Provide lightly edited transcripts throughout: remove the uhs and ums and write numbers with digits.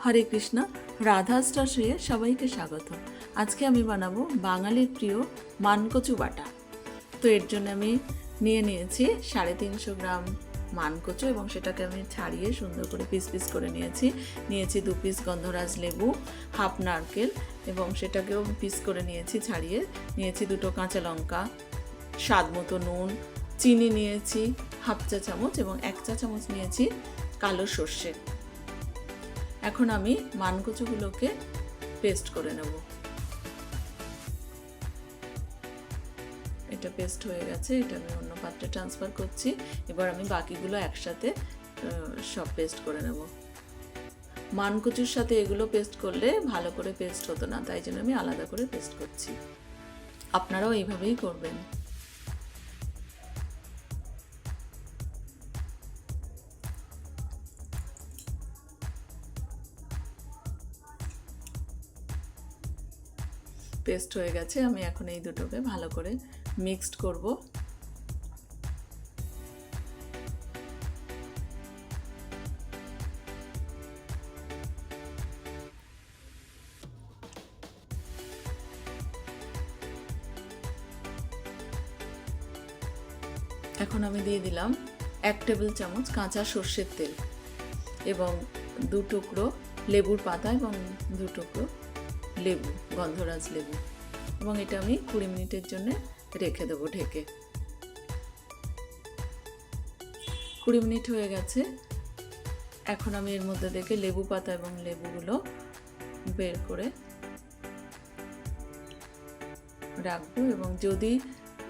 হরে কৃষ্ণ, রাধা স্টার্সে সবাইকে স্বাগত। আজকে আমি বানাবো বাঙালির প্রিয় মানকচু বাটা। তো এর জন্য আমি নিয়েছি 350 গ্রাম মানকচু এবং সেটাকে আমি ছাড়িয়ে সুন্দর করে পিস পিস করে নিয়েছি 2 পিস গন্ধরাজ লেবু, হাফ নারকেল এবং সেটাকেও পিস করে ছাড়িয়ে নিয়েছি 2টো কাঁচা লঙ্কা, স্বাদ মতো নুন, চিনি নিয়েছি হাফ চা চামচ এবং 1 চা চামচ নিয়েছি কালো সর্ষে। এখন আমি মানকচুগুলোকে পেস্ট করে নেব। এটা পেস্ট হয়ে গেছে, এটা আমি অন্য পাত্রে ট্রান্সফার করছি। এবার আমি বাকিগুলো একসাথে সব পেস্ট করে নেব। মানকচুর সাথে এগুলো পেস্ট করলে ভালো করে পেস্ট হতো না, তাই জন্য আমি আলাদা করে পেস্ট করছি। আপনারাও এইভাবেই করবেন। পেস্ট হয়ে গেছে, আমি এখন এই দুটোকে ভালো করে মিক্সড করব। এখন আমি দিয়ে দিলাম 1 টেবিল চামচ কাঁচা সর্ষের তেল এবং 2 টুকরো লেবুর পাতা এবং 2 টুকরো লেবু, গন্ধরাজ লেবু, এবং এটা আমি 20 মিনিটের জন্য রেখে দেবো ঢেকে। 20 মিনিট হয়ে গেছে। এখন আমি এর মধ্যে থেকে লেবু পাতা এবং লেবুগুলো বের করে রাখবো, এবং যদি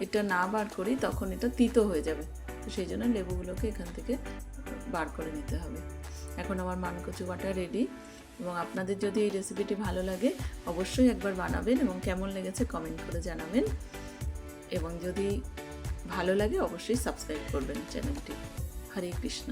এটা না বার করি তখন এটা তিতো হয়ে যাবে, তো সেই জন্য লেবুগুলোকে এখান থেকে বার করে নিতে হবে। এখন আমার মানকচু বাটা রেডি, এবং আপনাদের যদি এই রেসিপিটি ভালো লাগে অবশ্যই একবার বানাবেন এবং কেমন লেগেছে কমেন্ট করে জানাবেন, এবং যদি ভালো লাগে অবশ্যই সাবস্ক্রাইব করবেন চ্যানেলটি। হরে কৃষ্ণ।